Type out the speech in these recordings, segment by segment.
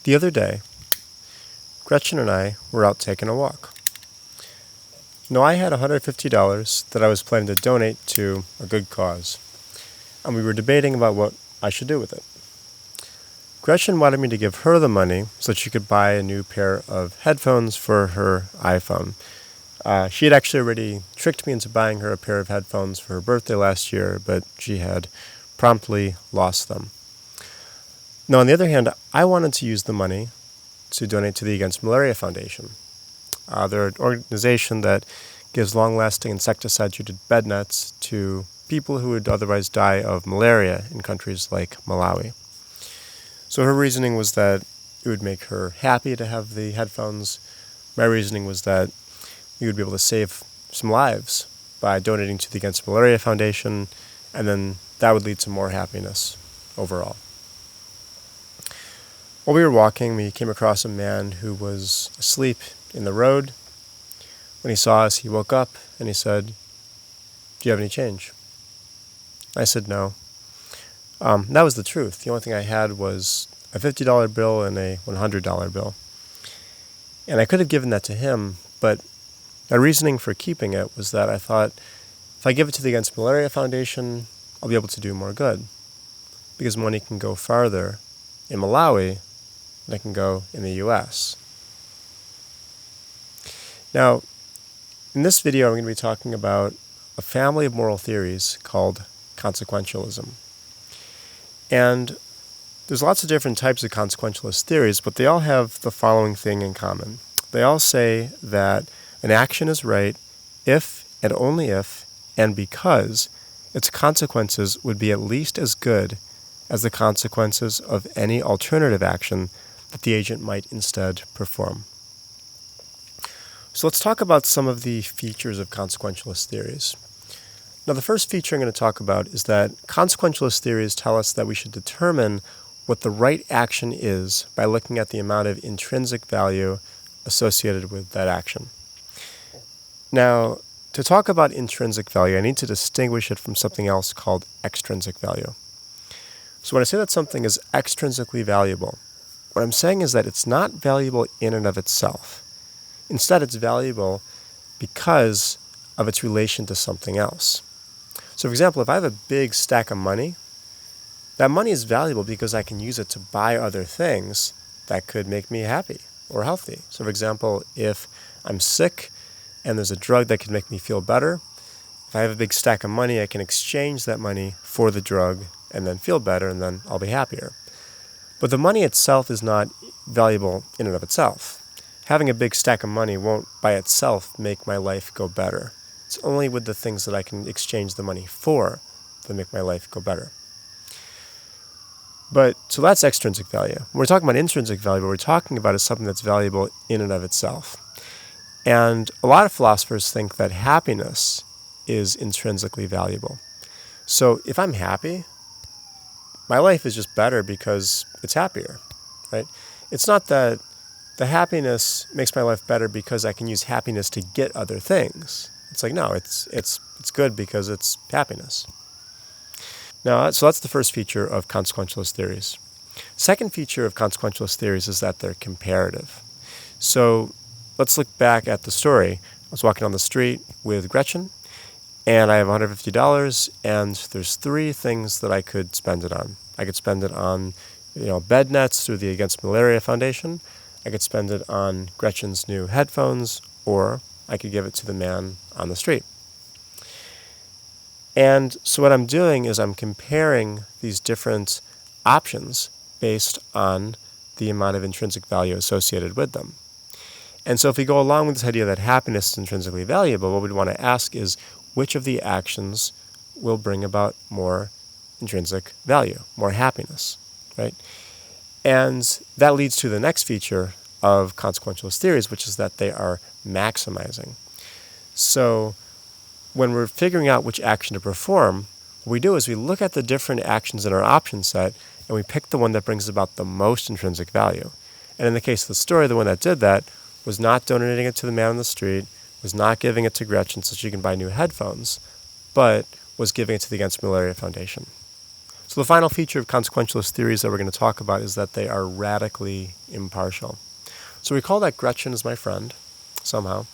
The other day, Gretchen and I were out taking a walk. Now, I had $150 that I was planning to donate to a good cause, and we were debating about what I should do with it. Gretchen wanted me to give her the money so that she could buy a new pair of headphones for her iPhone. She had actually already tricked me into buying her a pair of headphones for her birthday last year, but she had promptly lost them. Now, on the other hand, I wanted to use the money to donate to the Against Malaria Foundation. They're an organization that gives long-lasting insecticide-treated bed nets to people who would otherwise die of malaria in countries like Malawi. So her reasoning was that it would make her happy to have the headphones. My reasoning was that we would be able to save some lives by donating to the Against Malaria Foundation, and then that would lead to more happiness overall. While we were walking, we came across a man who was asleep in the road. When he saw us, he woke up and he said, "Do you have any change?" I said no. That was the truth. The only thing I had was a $50 bill and a $100 bill. And I could have given that to him, but my reasoning for keeping it was that I thought, if I give it to the Against Malaria Foundation, I'll be able to do more good. Because money can go farther in Malawi than it can go in the US. Now, in this video, I'm going to be talking about a family of moral theories called Consequentialism. And there's lots of different types of consequentialist theories, but they all have the following thing in common. They all say that an action is right if and only if and because its consequences would be at least as good as the consequences of any alternative action that the agent might instead perform. So let's talk about some of the features of consequentialist theories. Now, the first feature I'm going to talk about is that consequentialist theories tell us that we should determine what the right action is by looking at the amount of intrinsic value associated with that action. Now, to talk about intrinsic value, I need to distinguish it from something else called extrinsic value. So when I say that something is extrinsically valuable, what I'm saying is that it's not valuable in and of itself. Instead, it's valuable because of its relation to something else. So, for example, if I have a big stack of money, that money is valuable because I can use it to buy other things that could make me happy or healthy. So, for example, if I'm sick and there's a drug that can make me feel better, if I have a big stack of money, I can exchange that money for the drug and then feel better, and then I'll be happier. But the money itself is not valuable in and of itself. Having a big stack of money won't by itself make my life go better. It's only with the things that I can exchange the money for that make my life go better. So that's extrinsic value. When we're talking about intrinsic value, what we're talking about is something that's valuable in and of itself. And a lot of philosophers think that happiness is intrinsically valuable. So if I'm happy, my life is just better because it's happier, right? It's not that the happiness makes my life better because I can use happiness to get other things. It's like, no, it's good because it's happiness. Now, so that's the first feature of consequentialist theories. Second feature of consequentialist theories is that they're comparative. So let's look back at the story. I was walking on the street with Gretchen, and I have $150, and there's three things that I could spend it on. I could spend it on, bed nets through the Against Malaria Foundation. I could spend it on Gretchen's new headphones, or I could give it to the man on the street. And so what I'm doing is I'm comparing these different options based on the amount of intrinsic value associated with them. And so if we go along with this idea that happiness is intrinsically valuable, what we'd want to ask is which of the actions will bring about more intrinsic value, more happiness, right? And that leads to the next feature of consequentialist theories, which is that they are maximizing. So when we're figuring out which action to perform, what we do is we look at the different actions in our option set and we pick the one that brings about the most intrinsic value. And in the case of the story, the one that did that was not donating it to the man on the street, was not giving it to Gretchen so she can buy new headphones, but was giving it to the Against Malaria Foundation. So the final feature of consequentialist theories that we're going to talk about is that they are radically impartial. So recall that Gretchen is my friend, somehow,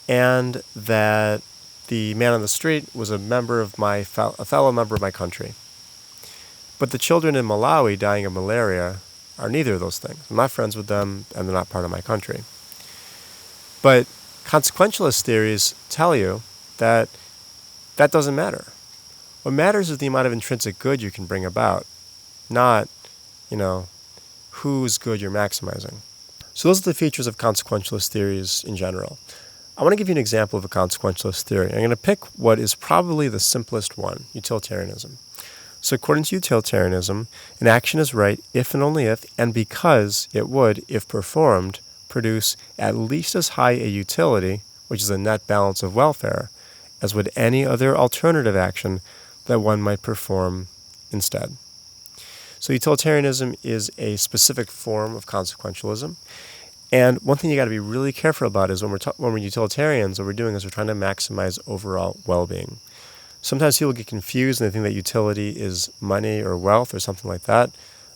and that the man on the street was a fellow member of my country. But the children in Malawi dying of malaria are neither of those things. I'm not friends with them, and they're not part of my country. But consequentialist theories tell you that that doesn't matter. What matters is the amount of intrinsic good you can bring about, not, whose good you're maximizing. So those are the features of consequentialist theories in general. I want to give you an example of a consequentialist theory. I'm going to pick what is probably the simplest one, utilitarianism. So according to utilitarianism, an action is right if and only if, and because it would, if performed, produce at least as high a utility, which is a net balance of welfare, as would any other alternative action that one might perform instead. So utilitarianism is a specific form of consequentialism. And one thing you got to be really careful about is when we're utilitarians, what we're doing is we're trying to maximize overall well-being. Sometimes people get confused and they think that utility is money or wealth or something like that.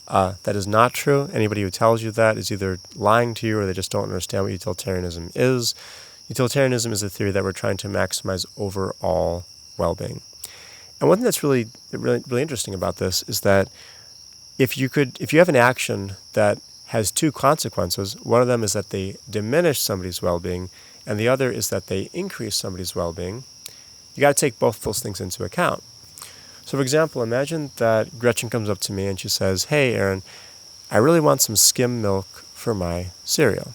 That is not true. Anybody who tells you that is either lying to you or they just don't understand what utilitarianism is. Utilitarianism is a theory that we're trying to maximize overall well-being. And one thing that's really interesting about this is that if you have an action that has two consequences, one of them is that they diminish somebody's well-being, and the other is that they increase somebody's well-being, you got to take both those things into account. So for example, imagine that Gretchen comes up to me and she says, "Hey Aaron, I really want some skim milk for my cereal."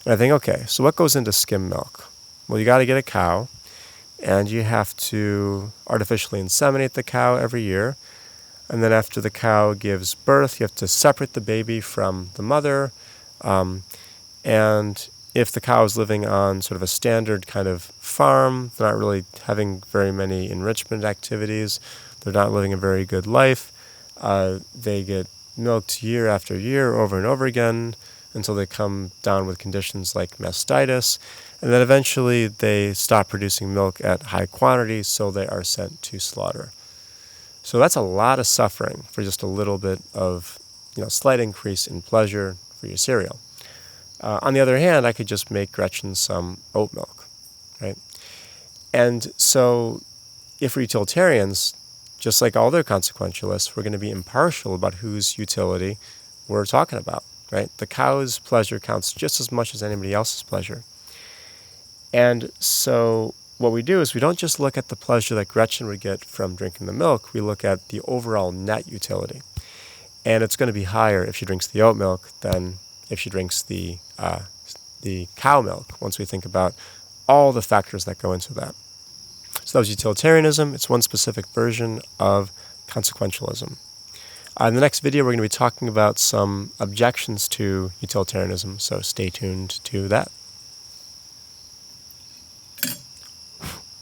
And I think, okay, so what goes into skim milk? Well, you got to get a cow, and you have to artificially inseminate the cow every year. And then after the cow gives birth, you have to separate the baby from the mother. And if the cow is living on sort of a standard kind of farm, they're not really having very many enrichment activities, they're not living a very good life, they get milked year after year over and over again until they come down with conditions like mastitis, and then eventually they stop producing milk at high quantities, so they are sent to slaughter. So that's a lot of suffering for just a little bit of, slight increase in pleasure for your cereal. On the other hand, I could just make Gretchen some oat milk, right? And so if we're utilitarians, just like all other consequentialists, we're going to be impartial about whose utility we're talking about, right? The cow's pleasure counts just as much as anybody else's pleasure. And so what we do is we don't just look at the pleasure that Gretchen would get from drinking the milk, we look at the overall net utility. And it's going to be higher if she drinks the oat milk than if she drinks the cow milk, once we think about all the factors that go into that. So that was utilitarianism. It's one specific version of consequentialism. In the next video, we're going to be talking about some objections to utilitarianism, so stay tuned to that.